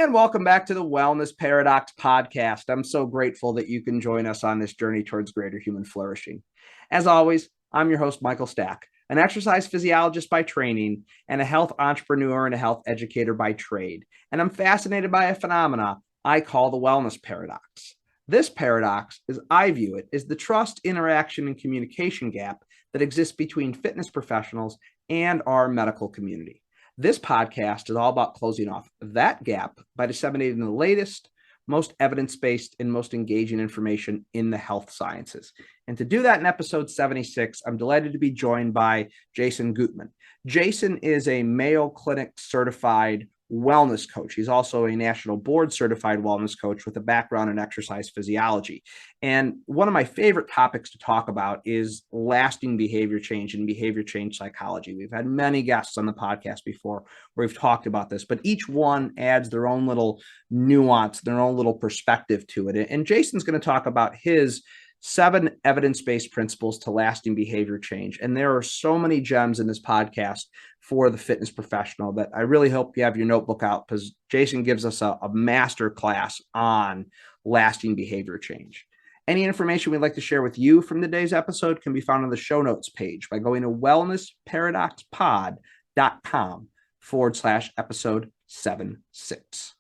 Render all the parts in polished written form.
And welcome back to the Wellness Paradox podcast. I'm so grateful that you can join us on this journey towards greater human flourishing. As always, I'm your host, Michael Stack, an exercise physiologist by training and a health entrepreneur and a health educator by trade. And I'm fascinated by a phenomena I call the wellness paradox. This paradox, as I view it, is the trust, interaction, and communication gap that exists between fitness professionals and our medical community. This podcast is all about closing off that gap by disseminating the latest, most evidence-based, and most engaging information in the health sciences. And to do that in episode 76, I'm delighted to be joined by Jason Gootman. Jason is a Mayo Clinic certified wellness coach. He's also a national board certified wellness coach with a background in exercise physiology. And one of my favorite topics to talk about is lasting behavior change and behavior change psychology. We've had many guests on the podcast before where we've talked about this, but each one adds their own little nuance, their own little perspective to it. And Jason's going to talk about his 7 evidence-based principles to lasting behavior change. And there are so many gems in this podcast for the fitness professional that I really hope you have your notebook out, because Jason gives us a master class on lasting behavior change. Any information we'd like to share with you from today's episode can be found on the show notes page by going to wellnessparadoxpod.com/episode 76.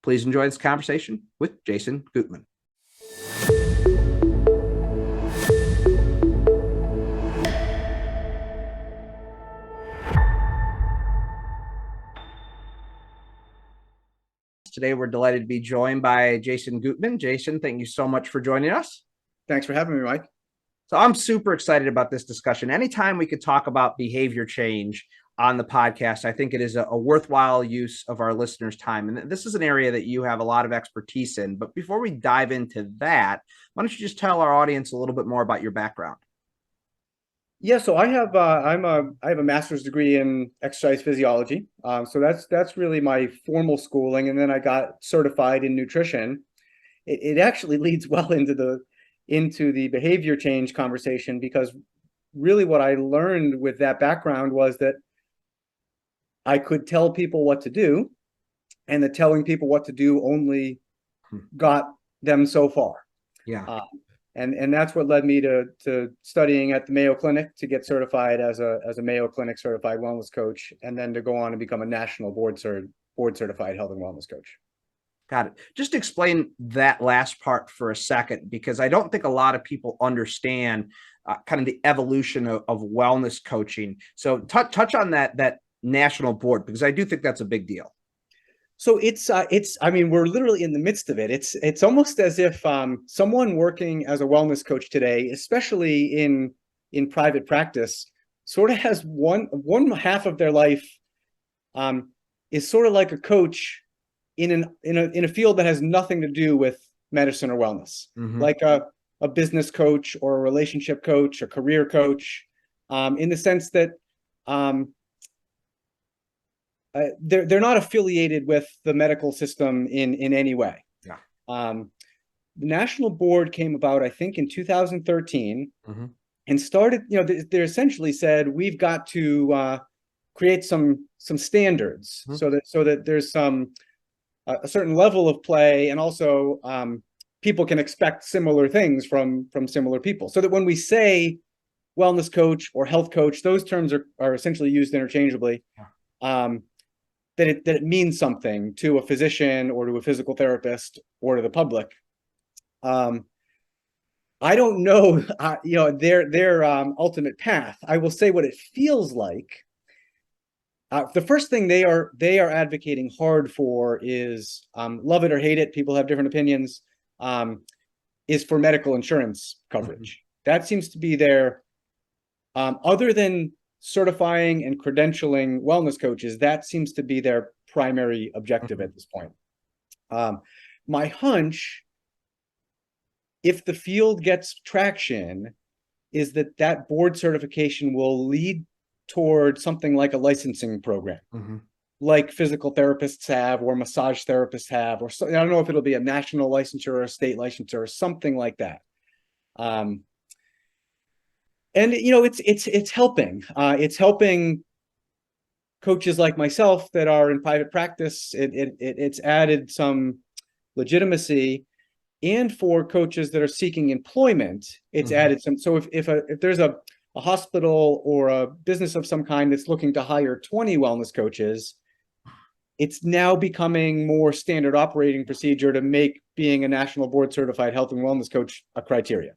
Please enjoy this conversation with Jason Gootman. Today, we're delighted to be joined by Jason Gootman. Jason, thank you so much for joining us. Thanks for having me, Mike. So I'm super excited about this discussion. Anytime we could talk about behavior change on the podcast, I think it is a worthwhile use of our listeners' time. And this is an area that you have a lot of expertise in. But before we dive into that, why don't you just tell our audience a little bit more about your background? Yeah, so I have I have a master's degree in exercise physiology. So that's really my formal schooling, and then I got certified in nutrition. It actually leads well into the behavior change conversation, because really what I learned with that background was that I could tell people what to do, and that telling people what to do only got them so far. Yeah. And that's what led me to studying at the Mayo Clinic to get certified as a Mayo Clinic certified wellness coach, and then to go on and become a national board certified health and wellness coach. Got it. Just explain that last part for a second, because I don't think a lot of people understand kind of the evolution of wellness coaching. So touch on that national board, because I do think that's a big deal. So I mean, we're literally in the midst of it. It's almost as if someone working as a wellness coach today, especially in private practice, sort of has one half of their life is sort of like a coach in a field that has nothing to do with medicine or wellness, like a business coach or a relationship coach, a career coach, in the sense that they're not affiliated with the medical system in any way. Yeah. The national board came about, I think, in 2013, and started. They essentially said, we've got to create some standards, so that there's a certain level of play, and also people can expect similar things from similar people, so that when we say wellness coach or health coach, those terms are essentially used interchangeably. Yeah. That it means something to a physician or to a physical therapist or to the public. I don't know, their ultimate path. I will say what it feels like. The first thing they are advocating hard for is, love it or hate it, people have different opinions, is for medical insurance coverage. That seems to be their, other than certifying and credentialing wellness coaches, that seems to be their primary objective at this point. My hunch, if the field gets traction, is that board certification will lead toward something like a licensing program, like physical therapists have or massage therapists have, or so, I don't know if it'll be a national licensure or a state licensure or something like that. And it's helping. It's helping coaches like myself that are in private practice, it's added some legitimacy. And for coaches that are seeking employment, it's added some. So if there's a hospital or a business of some kind that's looking to hire 20 wellness coaches, it's now becoming more standard operating procedure to make being a national board certified health and wellness coach a criteria.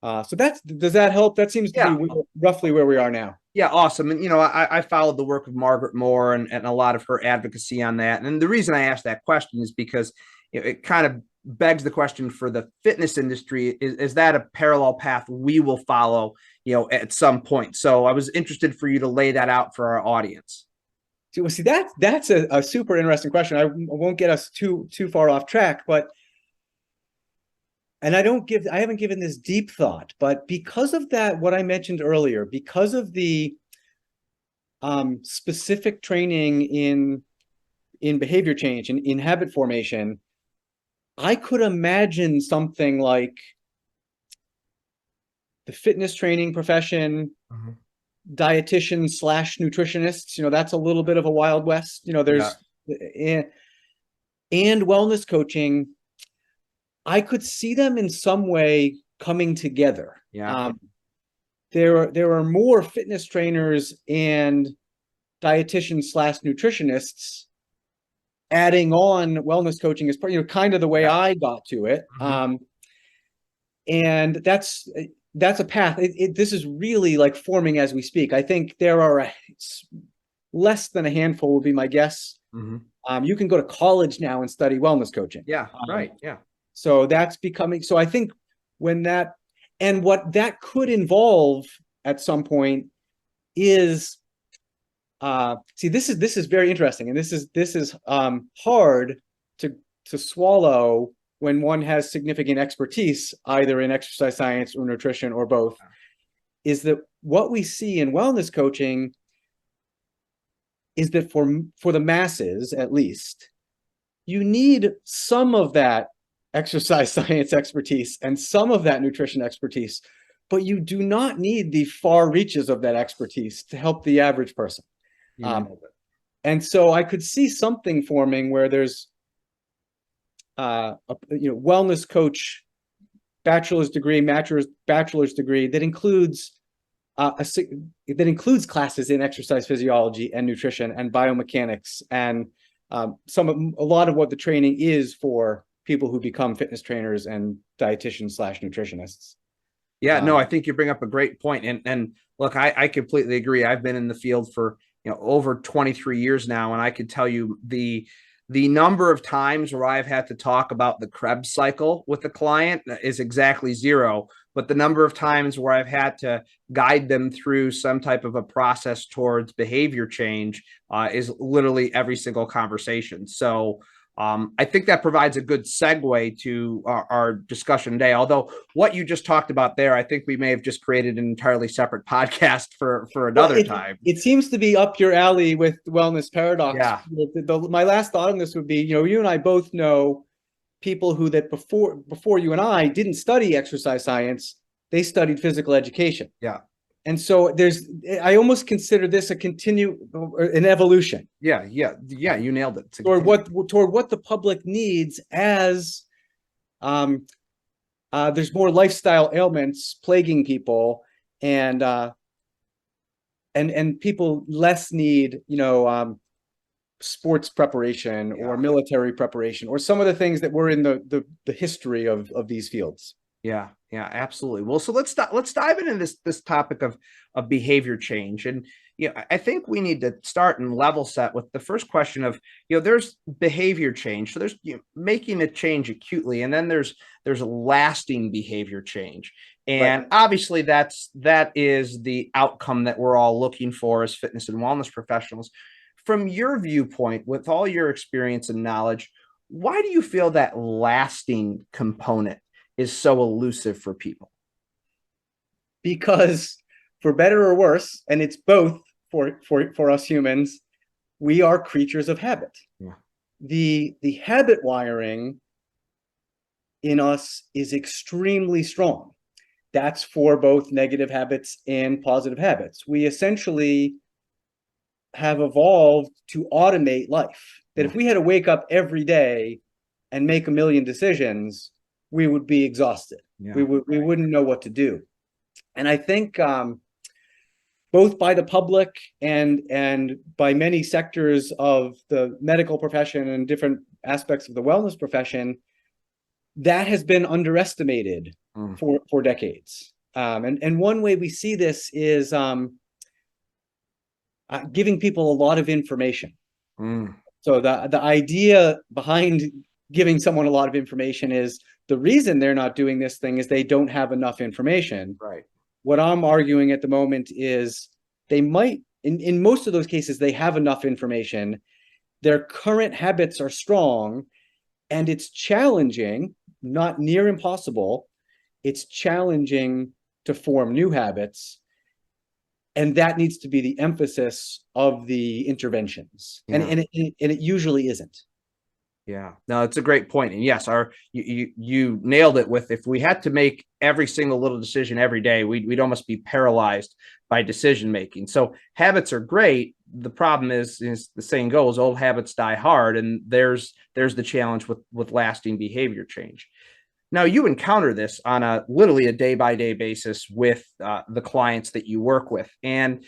So does that help? That seems to be roughly where we are now. Yeah, awesome. And, I followed the work of Margaret Moore and a lot of her advocacy on that. And the reason I asked that question is because it kind of begs the question for the fitness industry, is that a parallel path we will follow, at some point? So I was interested for you to lay that out for our audience. See, that's a super interesting question. I won't get us too far off track, but and I haven't given this deep thought, but because of that, what I mentioned earlier, because of the specific training in behavior change and in habit formation, I could imagine something like the fitness training profession, dietitians / nutritionists. That's a little bit of a Wild West. There's and wellness coaching. I could see them in some way coming together. There are more fitness trainers and dietitians / nutritionists adding on wellness coaching as part, kind of the way I got to it. And that's a path. This is really like forming as we speak. I think there are less than a handful would be my guess. You can go to college now and study wellness coaching. So that's becoming, so I think when that, and what that could involve at some point is, see, this is very interesting. And this is hard to swallow when one has significant expertise, either in exercise science or nutrition or both, is that what we see in wellness coaching is that for the masses, at least, you need some of that exercise science expertise and some of that nutrition expertise, but you do not need the far reaches of that expertise to help the average person. And so I could see something forming where there's a wellness coach bachelor's degree, bachelor's degree that includes classes in exercise physiology and nutrition and biomechanics and a lot of what the training is for people who become fitness trainers and dietitians / nutritionists. No, I think you bring up a great point. And look, I completely agree. I've been in the field for over 23 years now, and I can tell you the number of times where I've had to talk about the Krebs cycle with a client is exactly zero. But the number of times where I've had to guide them through some type of a process towards behavior change is literally every single conversation. So I think that provides a good segue to our discussion today. Although what you just talked about there, I think we may have just created an entirely separate podcast for another time. It seems to be up your alley with wellness paradox. My last thought on this would be, you and I both know people who that before you and I didn't study exercise science, they studied physical education. And so I almost consider this an evolution. You nailed it. Toward what the public needs as there's more lifestyle ailments plaguing people, and people less need, sports preparation or military preparation or some of the things that were in the history of these fields. Yeah, absolutely. Well, so let's dive into this topic of behavior change. And I think we need to start and level set with the first question of, there's behavior change. So there's making a change acutely, and then there's lasting behavior change. And obviously that is the outcome that we're all looking for as fitness and wellness professionals. From your viewpoint, with all your experience and knowledge, why do you feel that lasting component is so elusive for people? Because for better or worse, and it's both for us humans, we are creatures of habit. The habit wiring in us is extremely strong. That's for both negative habits and positive habits. We essentially have evolved to automate life. That if we had to wake up every day and make a million decisions, we would be exhausted. Yeah. We wouldn't know what to do. And I think both by the public and by many sectors of the medical profession and different aspects of the wellness profession, that has been underestimated for decades. And one way we see this is giving people a lot of information. So the idea behind giving someone a lot of information is the reason they're not doing this thing is they don't have enough information. Right. What I'm arguing at the moment is they might, in most of those cases, they have enough information. Their current habits are strong, and it's challenging, not near impossible. It's challenging to form new habits. And that needs to be the emphasis of the interventions. Yeah. And it usually isn't. Yeah, no, it's a great point. And yes, you nailed it with, if we had to make every single little decision every day, we'd almost be paralyzed by decision making. So habits are great. The problem is the saying goes, old habits die hard. And there's the challenge with lasting behavior change. Now, you encounter this on literally a day-by-day basis with the clients that you work with. And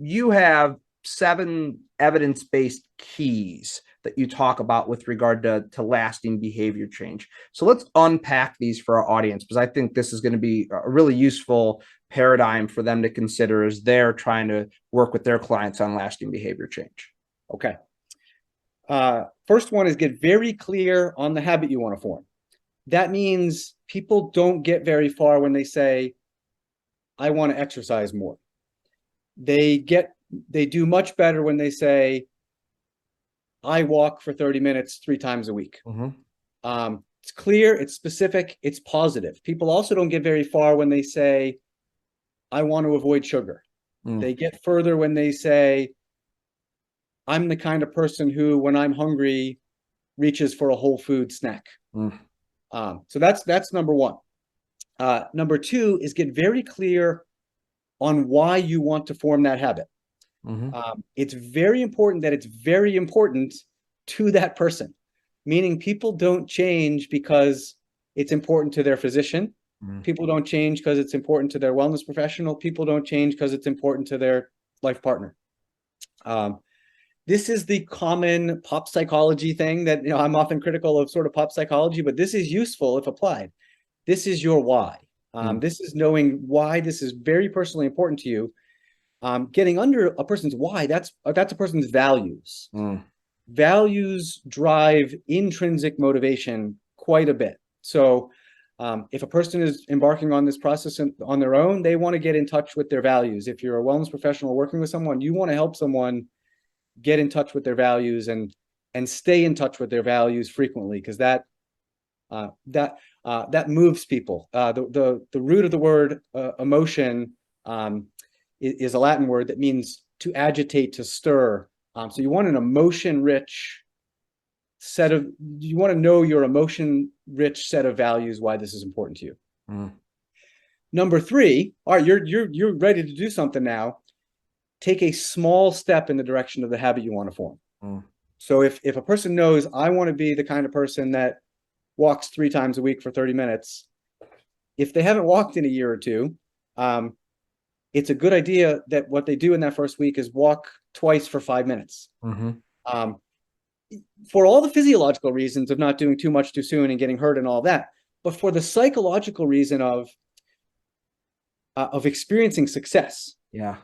you have 7 evidence-based keys that you talk about with regard to lasting behavior change. So let's unpack these for our audience, because I think this is going to be a really useful paradigm for them to consider as they're trying to work with their clients on lasting behavior change. Okay. First one is get very clear on the habit you want to form. That means people don't get very far when they say, I want to exercise more. They do much better when they say, I walk for 30 minutes 3 times a week. It's clear, it's specific, it's positive. People also don't get very far when they say, I want to avoid sugar. They get further when they say, I'm the kind of person who, when I'm hungry, reaches for a whole food snack. So that's number one. Number 2 is get very clear on why you want to form that habit. It's very important that it's very important to that person, meaning people don't change because it's important to their physician. People don't change because it's important to their wellness professional. People don't change because it's important to their life partner. This is the common pop psychology thing that, I'm often critical of sort of pop psychology, but this is useful if applied. This is your why. This is knowing why this is very personally important to you. Getting under a person's why, that's a person's values. Values drive intrinsic motivation quite a bit. So if a person is embarking on this process on their own, they want to get in touch with their values. If you're a wellness professional working with someone, you want to help someone get in touch with their values and stay in touch with their values frequently, because that moves people. The root of the word emotion is a Latin word that means to agitate, to stir. So you want an emotion-rich set of, you want to know your emotion-rich set of values, why this is important to you. Number 3, all right, you're ready to do something now. Take a small step in the direction of the habit you want to form. So if a person knows, I want to be the kind of person that walks 3 times a week for 30 minutes, if they haven't walked in a year or 2, it's a good idea that what they do in that first week is walk twice for 5 minutes. For all the physiological reasons of not doing too much too soon and getting hurt and all that, but for the psychological reason of experiencing success. Yeah.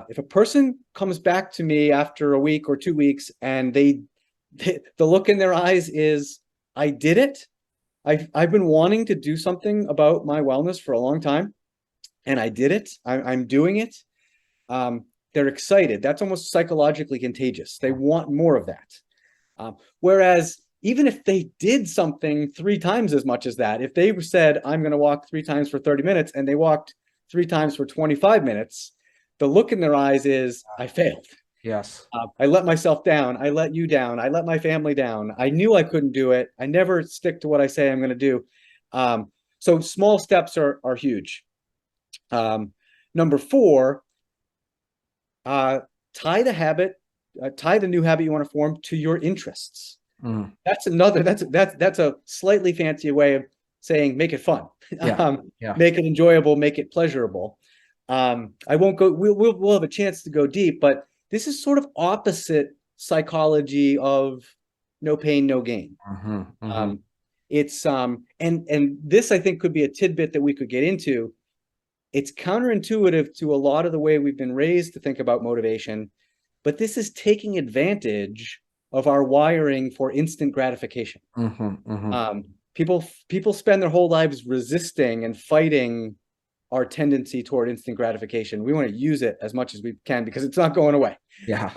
If a person comes back to me after a week or 2 weeks and the look in their eyes is, I did it. I've been wanting to do something about my wellness for a long time, and I did it. I'm doing it. They're excited. That's almost psychologically contagious. They want more of that. Whereas even if they did something 3 times as much as that, if they said, I'm going to walk 3 times for 30 minutes, and they walked 3 times for 25 minutes, the look in their eyes is, I failed. Yes. I let myself down. I let you down. I let my family down. I knew I couldn't do it. I never stick to what I say I'm going to do. So small steps are huge. Number 4, tie the new habit you want to form to your interests. Mm. That's a slightly fancier way of saying make it fun. Yeah. Yeah. Make it enjoyable, make it pleasurable. I won't go, we'll have a chance to go deep, but this is sort of opposite psychology of no pain, no gain. It's and this I think could be a tidbit that we could get into. It's counterintuitive to a lot of the way we've been raised to think about motivation, but this is taking advantage of our wiring for instant gratification. People spend their whole lives resisting and fighting our tendency toward instant gratification. We want to use it as much as we can because it's not going away. Yeah.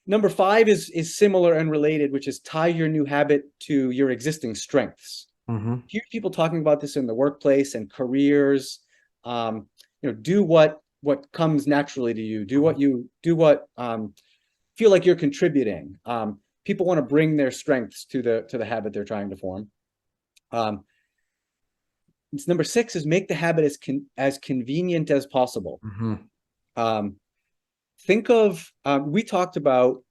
Number 5 is similar and related, which is tie your new habit to your existing strengths. Hear people talking about this in the workplace and careers. Do what comes naturally to you. Do what feel like you're contributing. People want to bring their strengths to the habit they're trying to form. It's number 6 is make the habit as convenient as possible. Think of, we talked about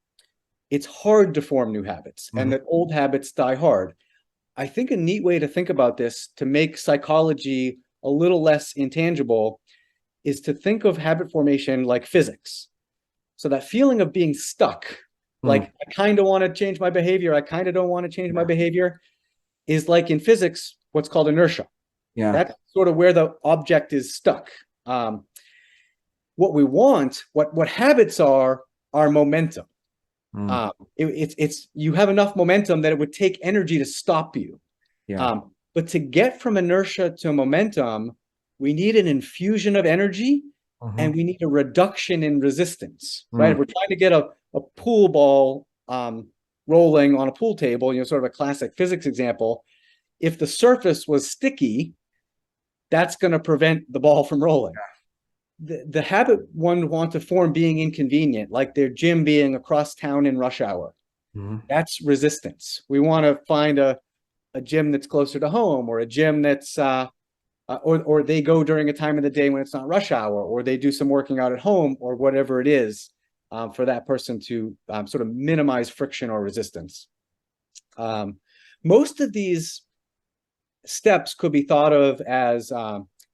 it's hard to form new habits and that old habits die hard. I think a neat way to think about this to make psychology a little less intangible is to think of habit formation like physics. So that feeling of being stuck, like I kind of want to change my behavior, I kind of don't want to change my behavior, is like in physics, what's called inertia. Yeah. That's sort of where the object is stuck. What we want, what habits are momentum. It's you have enough momentum that it would take energy to stop you. Yeah. But to get from inertia to momentum, we need an infusion of energy and we need a reduction in resistance, right? If we're trying to get a pool ball rolling on a pool table, sort of a classic physics example, if the surface was sticky, that's going to prevent the ball from rolling. The habit one want to form being inconvenient, like their gym being across town in rush hour. That's resistance. We want to find a gym that's closer to home, or a gym that's or they go during a time of the day when it's not rush hour, or they do some working out at home, or whatever it is for that person to sort of minimize friction or resistance. Most of these steps could be thought of as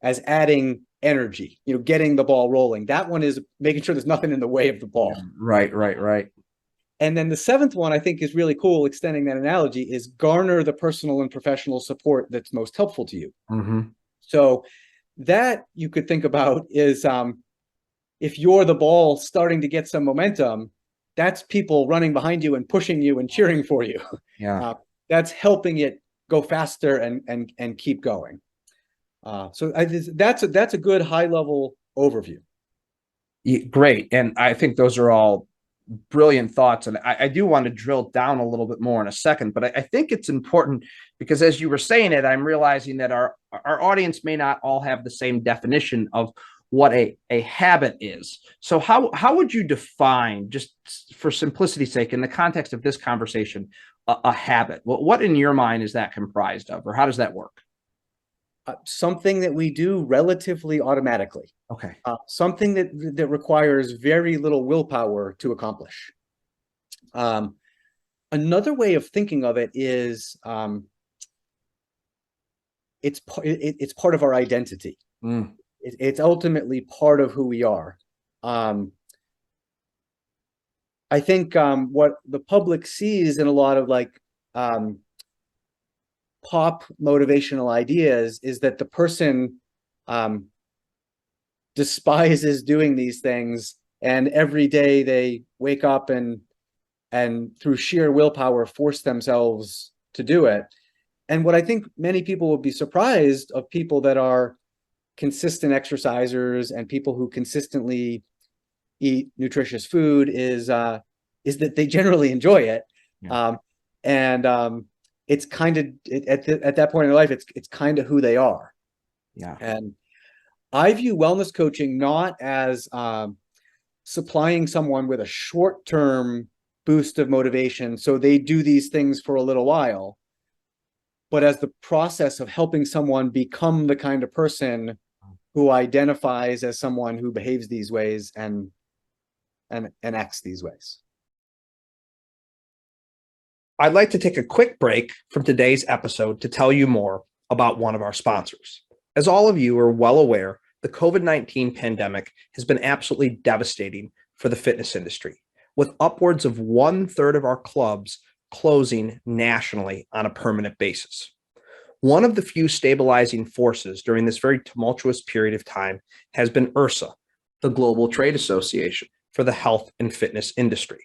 adding energy, getting the ball rolling. That one is making sure there's nothing in the way of the ball. Yeah, right. And then the 7th one I think is really cool, extending that analogy, is garner the personal and professional support that's most helpful to you. So that you could think about is if you're the ball starting to get some momentum, that's people running behind you and pushing you and cheering for you. Yeah. That's helping it go faster and keep going. So that's a good high level overview. Great. And I think those are all brilliant thoughts. And I do want to drill down a little bit more in a second, but I think it's important because as you were saying it, I'm realizing that our audience may not all have the same definition of what a habit is. So how would you define, just for simplicity's sake, in the context of this conversation, a habit? What in your mind is that comprised of, or how does that work? Something that we do relatively automatically. Okay. Something that requires very little willpower to accomplish. Another way of thinking of it is it's part of our identity. It's ultimately part of who we are. I think what the public sees in a lot of pop motivational ideas is that the person despises doing these things, and every day they wake up and through sheer willpower force themselves to do it. And what I think many people would be surprised of people that are consistent exercisers and people who consistently eat nutritious food is that they generally enjoy it. Yeah. It's kind of at that point in their life, it's kind of who they are. Yeah. And I view wellness coaching not as supplying someone with a short-term boost of motivation so they do these things for a little while, but as the process of helping someone become the kind of person who identifies as someone who behaves these ways and and acts these ways. I'd like to take a quick break from today's episode to tell you more about one of our sponsors. As all of you are well aware, the COVID-19 pandemic has been absolutely devastating for the fitness industry, with upwards of 1/3 of our clubs closing nationally on a permanent basis. One of the few stabilizing forces during this very tumultuous period of time has been IHRSA, the Global Trade Association for the Health and Fitness Industry.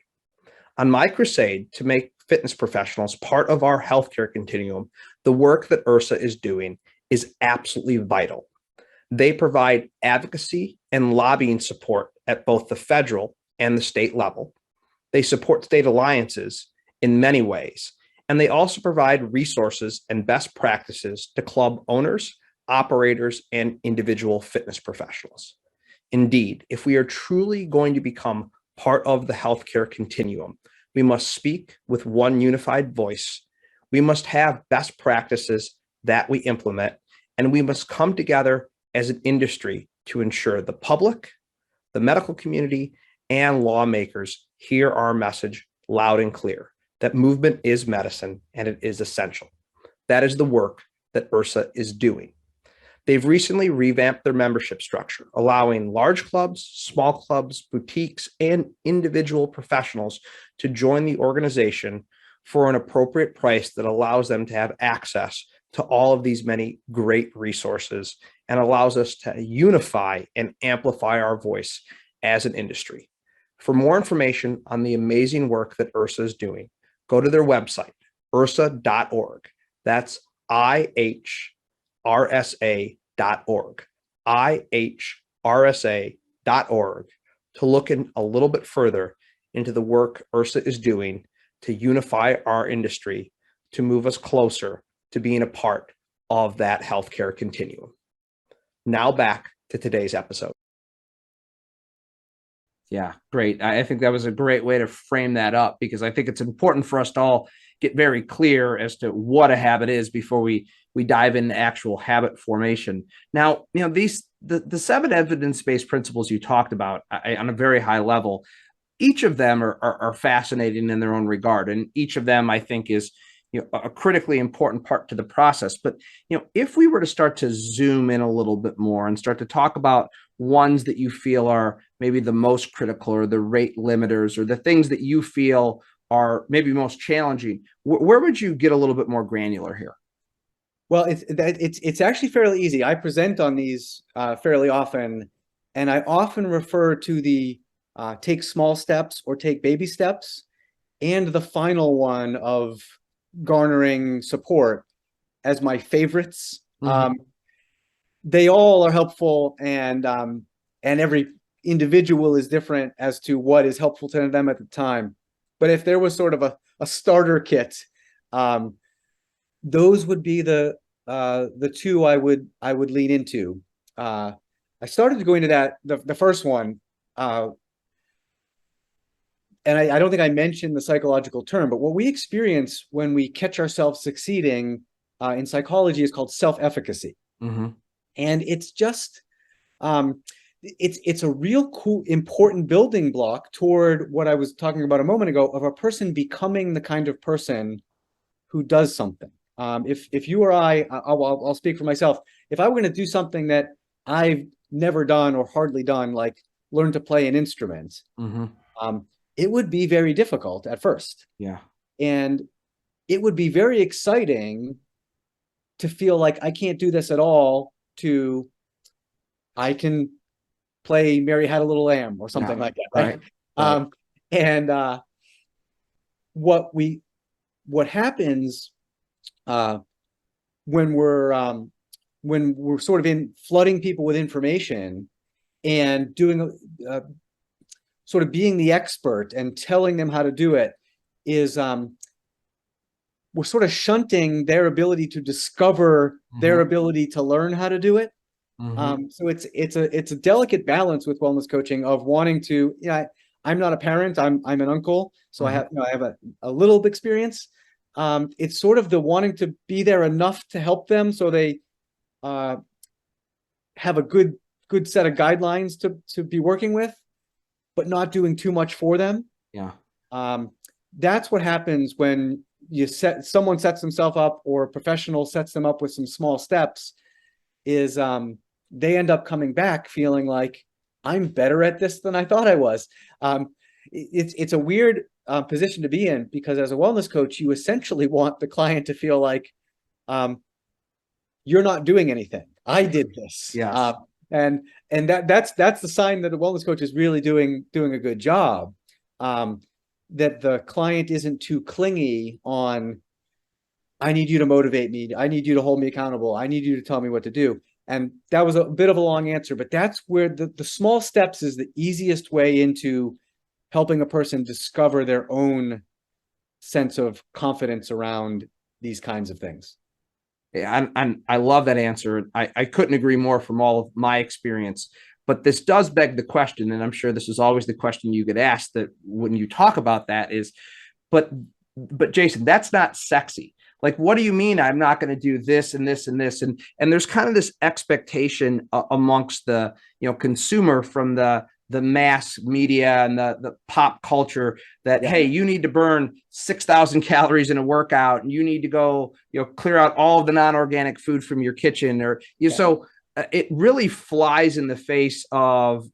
On my crusade to make fitness professionals part of our healthcare continuum, the work that IHRSA is doing is absolutely vital. They provide advocacy and lobbying support at both the federal and the state level. They support state alliances in many ways, and they also provide resources and best practices to club owners, operators, and individual fitness professionals. Indeed, if we are truly going to become part of the healthcare continuum, we must speak with one unified voice. We must have best practices that we implement, and we must come together as an industry to ensure the public, the medical community, and lawmakers hear our message loud and clear, that movement is medicine and it is essential. That is the work that IHRSA is doing. They've recently revamped their membership structure, allowing large clubs, small clubs, boutiques, and individual professionals to join the organization for an appropriate price that allows them to have access to all of these many great resources and allows us to unify and amplify our voice as an industry. For more information on the amazing work that IHRSA is doing, go to their website, IHRSA.org. That's IHRSA.org, IHRSA.org, to look in a little bit further into the work IHRSA is doing to unify our industry, to move us closer to being a part of that healthcare continuum. Now back to today's episode. Yeah, great. I think that was a great way to frame that up, because I think it's important for us to all get very clear as to what a habit is before we dive into actual habit formation. Now, the 7 evidence-based principles you talked about on a very high level, each of them are fascinating in their own regard, and each of them I think is a critically important part to the process. But if we were to start to zoom in a little bit more and start to talk about ones that you feel are maybe the most critical, or the rate limiters, or the things that you feel are maybe most challenging, where would you get a little bit more granular here? Well, it's actually fairly easy. I present on these fairly often, and I often refer to the take small steps or take baby steps, and the final one of garnering support as my favorites. Mm-hmm. They all are helpful, and every individual is different as to what is helpful to them at the time. But if there was sort of a starter kit, those would be the 2 I would lean into. I started to go into that the first one, and I don't think I mentioned the psychological term, but what we experience when we catch ourselves succeeding in psychology is called self-efficacy. Mm-hmm. And it's just it's a real cool, important building block toward what I was talking about a moment ago, of a person becoming the kind of person who does something. If you or I'll speak for myself. If I were going to do something that I've never done or hardly done, like learn to play an instrument, mm-hmm. It would be very difficult at first. Yeah. And it would be very exciting to feel like I can't do this at all, to I can play Mary Had a Little Lamb or something like that. Right. And what happens when we're sort of flooding people with information and doing sort of being the expert and telling them how to do it, is we're sort of shunting their ability to discover, mm-hmm. their ability to learn how to do it. Mm-hmm. So it's a delicate balance with wellness coaching of wanting to, I'm not a parent, I'm an uncle, so mm-hmm. I have a little experience. It's sort of the wanting to be there enough to help them so they have a good set of guidelines to be working with, but not doing too much for them. Yeah. That's what happens when someone sets themselves up, or a professional sets them up with some small steps, is they end up coming back feeling like, I'm better at this than I thought I was. It's a weird position to be in, because as a wellness coach, you essentially want the client to feel like, you're not doing anything. I did this. Yes. And that's the sign that a wellness coach is really doing a good job. That the client isn't too clingy on, I need you to motivate me. I need you to hold me accountable. I need you to tell me what to do. And that was a bit of a long answer, but that's where the small steps is the easiest way into helping a person discover their own sense of confidence around these kinds of things. Yeah, and I love that answer. I couldn't agree more from all of my experience. But this does beg the question, and I'm sure this is always the question you get asked that when you talk about that is, but Jason, that's not sexy. Like, what do you mean I'm not going to do this and this and this? And there's kind of this expectation amongst the consumer from the mass media and the pop culture that, hey, you need to burn 6,000 calories in a workout, and you need to go, clear out all of the non-organic food from your kitchen, or so it really flies in the face of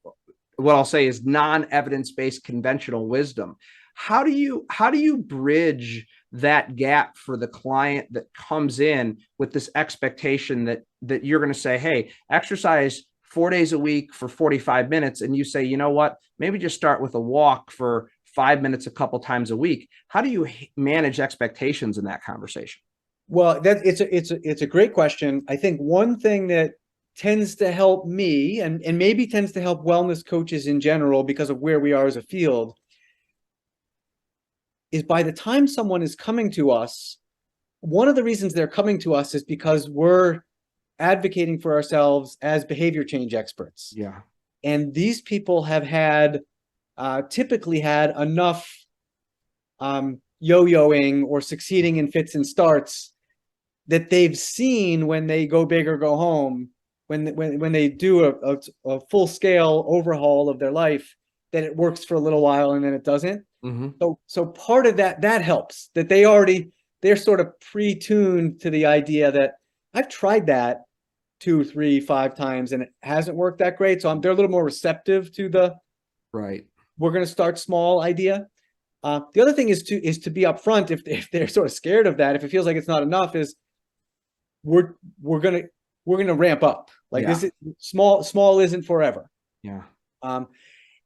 what I'll say is non-evidence-based conventional wisdom. How do you bridge that gap for the client that comes in with this expectation that you're going to say, hey, exercise 4 days a week for 45 minutes. And you say, you know what, maybe just start with a walk for 5 minutes a couple times a week. How do you manage expectations in that conversation? Well, it's a great question. I think one thing that tends to help me, and maybe tends to help wellness coaches in general because of where we are as a field, is by the time someone is coming to us, one of the reasons they're coming to us is because we're advocating for ourselves as behavior change experts. Yeah. And these people have typically had enough yo-yoing or succeeding in fits and starts that they've seen when they go big or go home, when they do a full-scale overhaul of their life, that it works for a little while and then it doesn't. Mm-hmm. So part of that helps, that they're sort of pre-tuned to the idea that I've tried that 2, 3, 5 times and it hasn't worked that great. So they're a little more receptive to the right. We're going to start small idea. The other thing is to be upfront if they're sort of scared of that, if it feels like it's not enough, is we're gonna ramp up. Like this is small isn't forever. Yeah.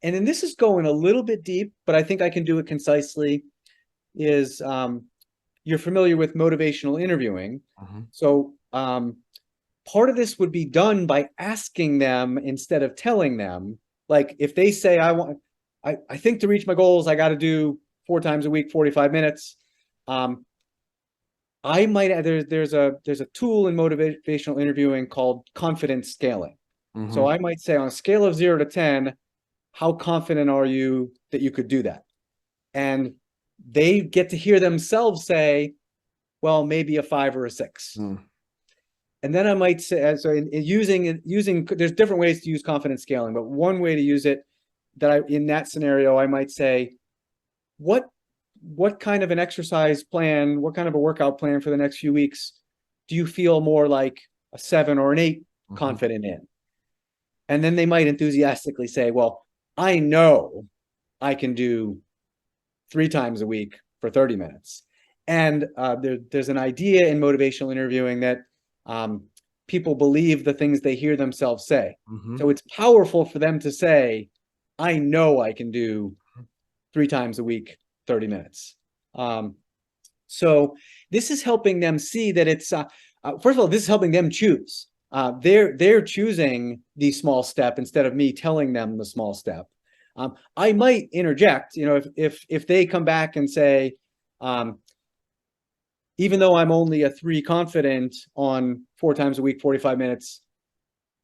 And then this is going a little bit deep, but I think I can do it concisely. Is you're familiar with motivational interviewing. So part of this would be done by asking them instead of telling them. Like if they say, I think to reach my goals, I got to do 4 times a week, 45 minutes. I might, there's a tool in motivational interviewing called confidence scaling. So I might say, on a scale of 0 to 10, how confident are you that you could do that? And they get to hear themselves say, well, maybe a 5 or a 6. And then I might say, so using, there's different ways to use confidence scaling, but one way to use it in that scenario, I might say, what kind of an exercise plan, what kind of a workout plan for the next few weeks do you feel more like a 7 or an 8 confident in? And then they might enthusiastically say, well, I know I can do 3 times a week for 30 minutes. And there's an idea in motivational interviewing that people believe the things they hear themselves say. So it's powerful for them to say, I know I can do 3 times a week, 30 minutes. So this is helping them see that it's, first of all, this is helping them choose. They're choosing the small step instead of me telling them the small step. I might interject, if they come back and say, even though I'm only a 3 confident on 4 times a week, 45 minutes,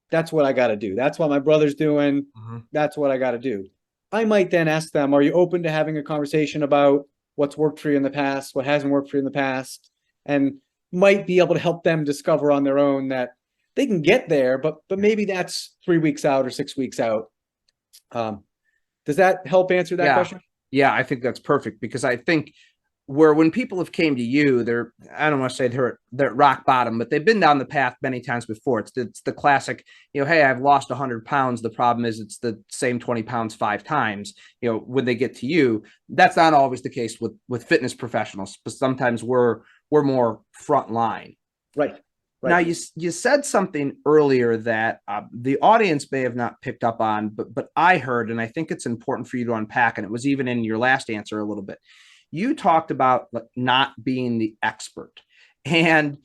that's what I got to do. That's what my brother's doing. That's what I got to do. I might then ask them, are you open to having a conversation about what's worked for you in the past, what hasn't worked for you in the past, and might be able to help them discover on their own that they can get there, but maybe that's 3 weeks out or 6 weeks out. Does that help answer that question? Yeah, I think that's perfect, because I think when people have came to you, I don't want to say they're at rock bottom, but they've been down the path many times before. It's the classic, hey, I've lost 100 pounds. The problem is it's the same 20 pounds 5 times. When they get to you, that's not always the case with fitness professionals, but sometimes we're more front line. Right. Now, you said something earlier that the audience may have not picked up on, but I heard, and I think it's important for you to unpack, and it was even in your last answer a little bit. You talked about not being the expert, and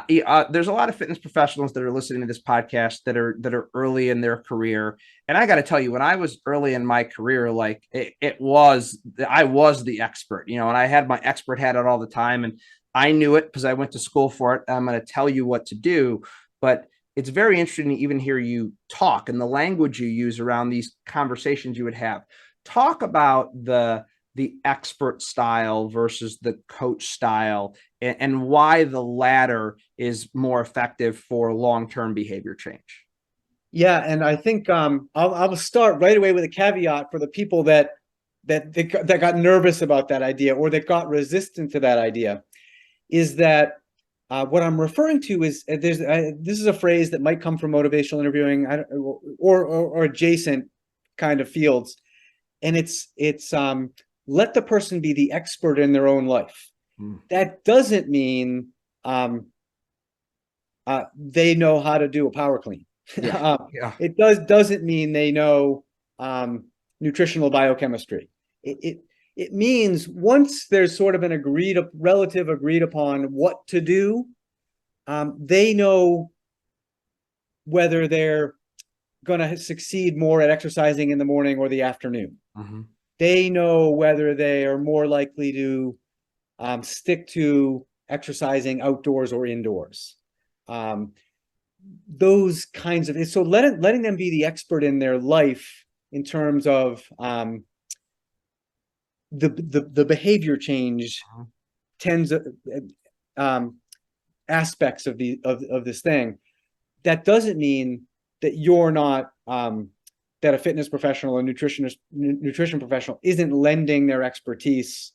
there's a lot of fitness professionals that are listening to this podcast that are early in their career. And I got to tell you, when I was early in my career, like I was the expert, and I had my expert hat on all the time, and I knew it because I went to school for it. I'm going to tell you what to do, but it's very interesting to even hear you talk and the language you use around these conversations you would have. Talk about the expert style versus the coach style, and why the latter is more effective for long-term behavior change. Yeah, and I think I'll start right away with a caveat for the people that got nervous about that idea, or that got resistant to that idea, is that what I'm referring to is this is a phrase that might come from motivational interviewing, or adjacent kind of fields, and it's let the person be the expert in their own life. That doesn't mean they know how to do a power clean. It doesn't mean they know nutritional biochemistry. It means once there's sort of an relative agreed upon what to do, they know whether they're going to succeed more at exercising in the morning or the afternoon. They know whether they are more likely to stick to exercising outdoors or indoors. Those kinds of, so letting them be the expert in their life in terms of the behavior change tends aspects of this thing. That doesn't mean that you're not that a fitness professional or nutrition professional isn't lending their expertise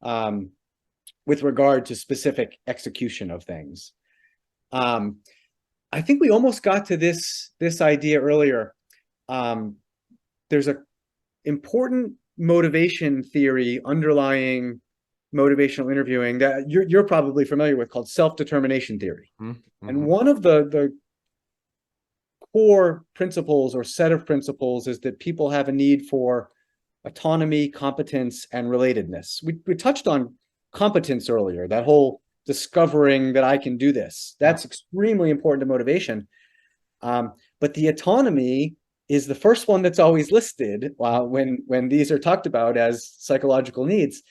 with regard to specific execution of things. I think we almost got to this idea earlier. There's an important motivation theory underlying motivational interviewing that you're probably familiar with, called self-determination theory. And one of the core principles or set of principles is that people have a need for autonomy, competence, and relatedness. We touched on competence earlier, that whole discovering that I can do this. That's extremely important to motivation. But the autonomy is the first one that's always listed when these are talked about as psychological needs.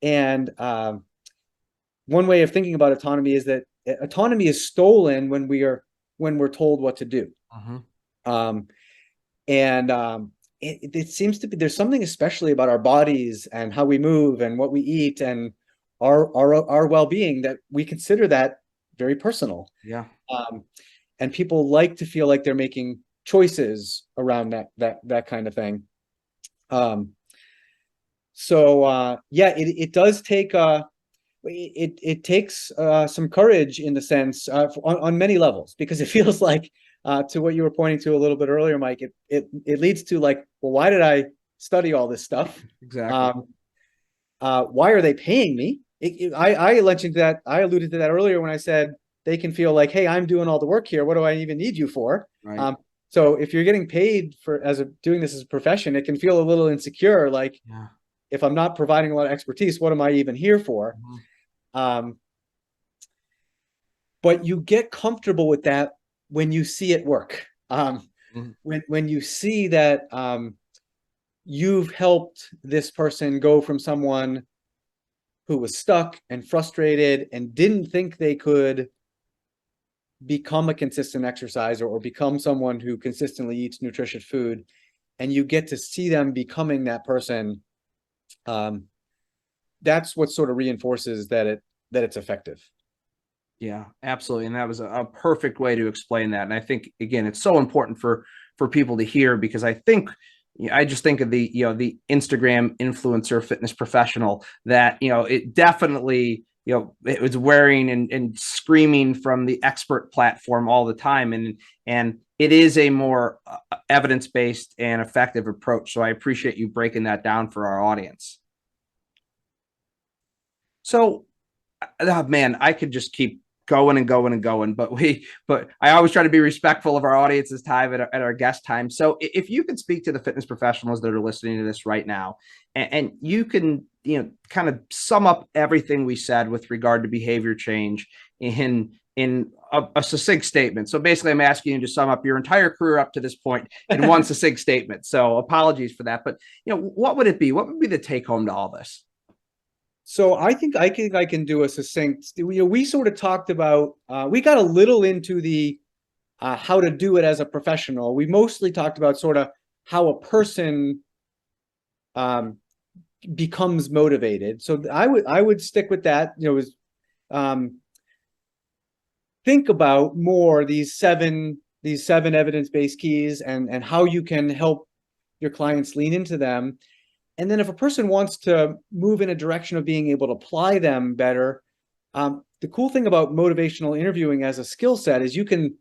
And one way of thinking about autonomy is that autonomy is stolen when we're told what to do. It seems to be there's something especially about our bodies and how we move and what we eat and our well-being that we consider that very personal. And people like to feel like they're making choices around that kind of thing. It does take it takes some courage, in the sense on many levels, because it feels like to what you were pointing to a little bit earlier, Mike, it leads to like, well, why did I study all this stuff? Exactly. Why are they paying me? I alluded to that earlier when I said they can feel like, hey, I'm doing all the work here. What do I even need you for? Right. So if you're getting paid for doing this as a profession, it can feel a little insecure. Like, if I'm not providing a lot of expertise, what am I even here for? But you get comfortable with that when you see it work. When you see that you've helped this person go from someone who was stuck and frustrated and didn't think they could become a consistent exerciser or become someone who consistently eats nutritious food, and you get to see them becoming that person, that's what sort of reinforces that it's effective. Yeah, absolutely. And that was a perfect way to explain that. And I think, again, it's so important for people to hear, because I think I just think of the Instagram influencer fitness professional that, it definitely, it was wearing and screaming from the expert platform all the time. And it is a more evidence-based and effective approach. So I appreciate you breaking that down for our audience. So, man, I could just keep going and going and going, but I always try to be respectful of our audience's time at our guest time. So if you could speak to the fitness professionals that are listening to this right now, and you can, kind of sum up everything we said with regard to behavior change in a succinct statement. So basically, I'm asking you to sum up your entire career up to this point in one succinct statement. So apologies for that, but what would it be? What would be the take home to all this? So I think I can do a succinct. We sort of talked about. We got a little into the how to do it as a professional. We mostly talked about sort of how a person becomes motivated. So I would stick with that. Think about more these seven evidence-based keys and how you can help your clients lean into them. And then if a person wants to move in a direction of being able to apply them better, the cool thing about motivational interviewing as a skill set is you can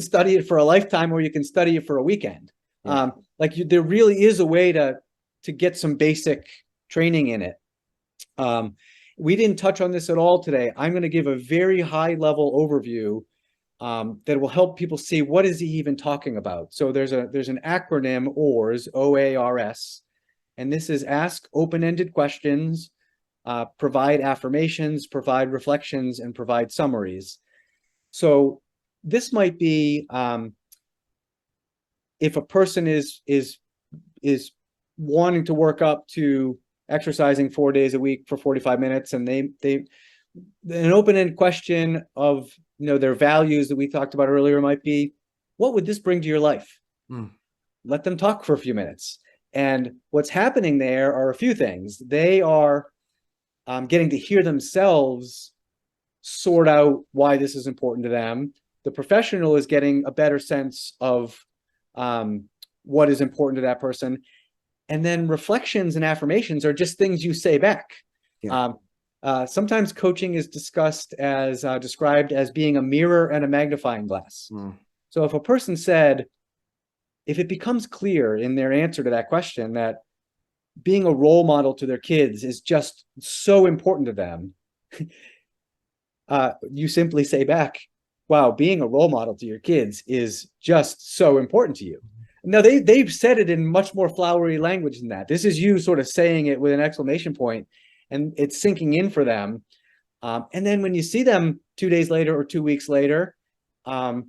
study it for a lifetime, or you can study it for a weekend. Yeah. There really is a way to get some basic training in it. We didn't touch on this at all today. I'm going to give a very high level overview that will help people see what is he even talking about. So there's an acronym, OARS, OARS. And this is ask open-ended questions, provide affirmations, provide reflections, and provide summaries. So this might be if a person is wanting to work up to exercising 4 days a week for 45 minutes, and they an open-ended question of their values that we talked about earlier might be, what would this bring to your life? Let them talk for a few minutes. And what's happening there are a few things. They are getting to hear themselves sort out why this is important to them. The professional is getting a better sense of what is important to that person. And then reflections and affirmations are just things you say back. Yeah. Sometimes coaching is described as being a mirror and a magnifying glass. So if a person said, if it becomes clear in their answer to that question that being a role model to their kids is just so important to them, you simply say back, wow, being a role model to your kids is just so important to you. Now, they've said it in much more flowery language than that. This is you sort of saying it with an exclamation point, and it's sinking in for them. And then when you see them 2 days later or 2 weeks later, and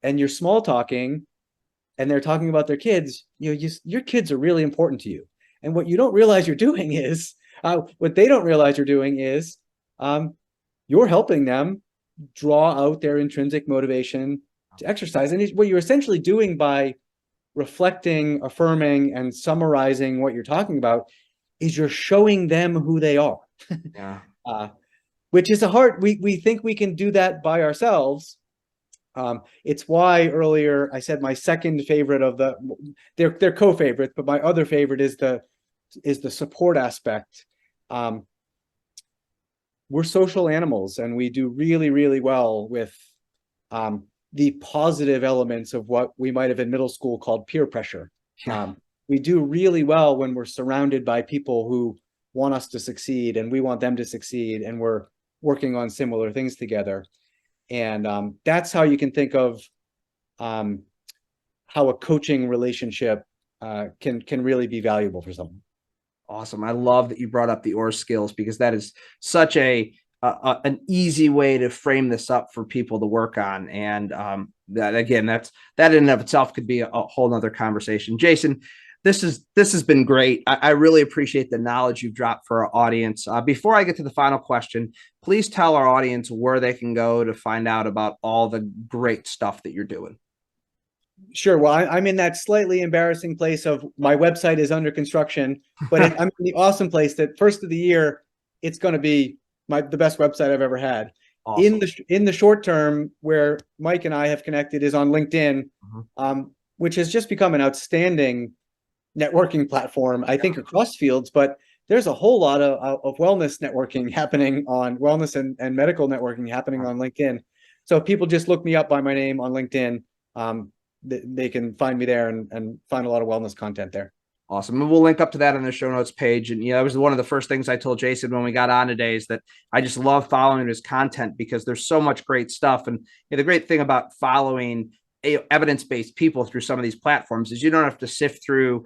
you're small talking, and they're talking about their kids, your kids are really important to you. And what you don't realize you're doing is, what they don't realize you're doing is, you're helping them draw out their intrinsic motivation to exercise. And what you're essentially doing by reflecting, affirming, and summarizing what you're talking about is you're showing them who they are. Yeah. Which is we think we can do that by ourselves. It's why earlier I said my second favorite of they're co-favorites, but my other favorite is the support aspect. We're social animals, and we do really, really well with the positive elements of what we might have in middle school called peer pressure. We do really well when we're surrounded by people who want us to succeed, and we want them to succeed, and we're working on similar things together. And that's how you can think of how a coaching relationship can really be valuable for someone. Awesome. I love that you brought up the OR skills, because that is such an easy way to frame this up for people to work on. And that in and of itself could be a whole nother conversation. Jason, this has been great. I really appreciate the knowledge you've dropped for our audience. Before I get to the final question, please tell our audience where they can go to find out about all the great stuff that you're doing. Sure. Well, I'm in that slightly embarrassing place of my website is under construction, but I'm in the awesome place that first of the year, it's going to be the best website I've ever had. Awesome. In the short term, where Mike and I have connected is on LinkedIn, which has just become an outstanding networking platform, I think, across fields, but there's a whole lot of wellness networking happening on wellness and medical networking happening on LinkedIn. So if people just look me up by my name on LinkedIn, they can find me there and find a lot of wellness content there. Awesome. And we'll link up to that on the show notes page. And, that was one of the first things I told Jason when we got on today, is that I just love following his content because there's so much great stuff. And the great thing about following evidence-based people through some of these platforms is you don't have to sift through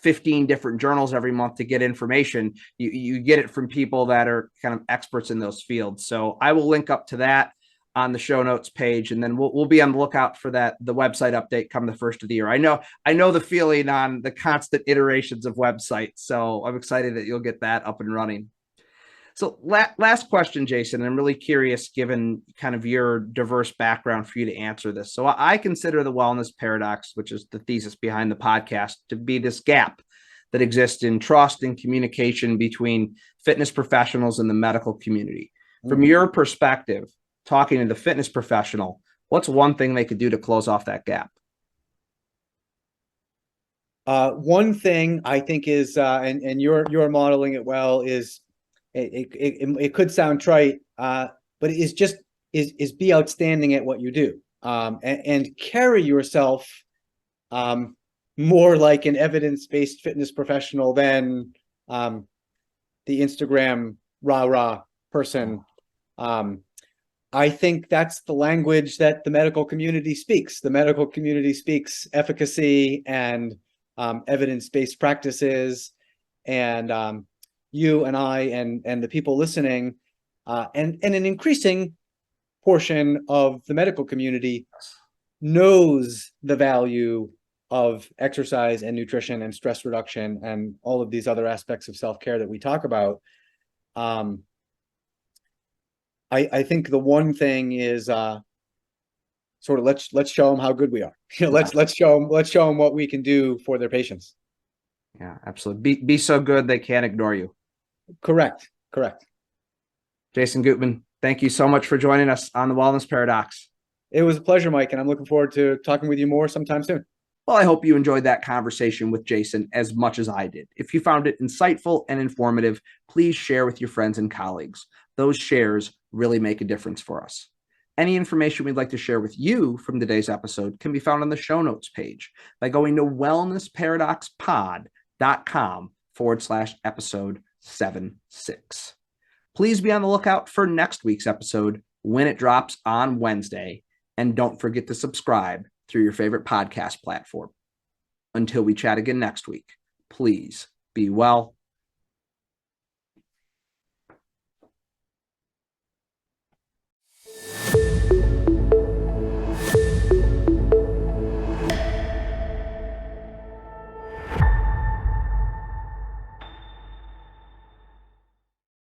15 different journals every month to get information. You get it from people that are kind of experts in those fields. So I will link up to that on the show notes page, and then we'll be on the lookout for the website update come the first of the year. I know the feeling on the constant iterations of websites, so I'm excited that you'll get that up and running. So last question, Jason, I'm really curious, given kind of your diverse background, for you to answer this. So I consider the wellness paradox, which is the thesis behind the podcast, to be this gap that exists in trust and communication between fitness professionals and the medical community. From your perspective, talking to the fitness professional, what's one thing they could do to close off that gap? One thing I think is, and you're modeling it well, is it could sound trite, but it is be outstanding at what you do, and carry yourself more like an evidence-based fitness professional than the Instagram rah-rah person. I think that's the language that the medical community speaks. The medical community speaks efficacy and evidence-based practices, and you and I and the people listening, and an increasing portion of the medical community knows the value of exercise and nutrition and stress reduction and all of these other aspects of self-care that we talk about. I think the one thing is sort of let's show them how good we are. Let's show them what we can do for their patients. Yeah, absolutely. Be so good they can't ignore you. Correct. Jason Gootman, thank you so much for joining us on the Wellness Paradox. It was a pleasure, Mike, and I'm looking forward to talking with you more sometime soon. Well, I hope you enjoyed that conversation with Jason as much as I did. If you found it insightful and informative, please share with your friends and colleagues. Those shares really make a difference for us. Any information we'd like to share with you from today's episode can be found on the show notes page by going to wellnessparadoxpod.com/episode 76. Please be on the lookout for next week's episode when it drops on Wednesday. And don't forget to subscribe through your favorite podcast platform. Until we chat again next week, please be well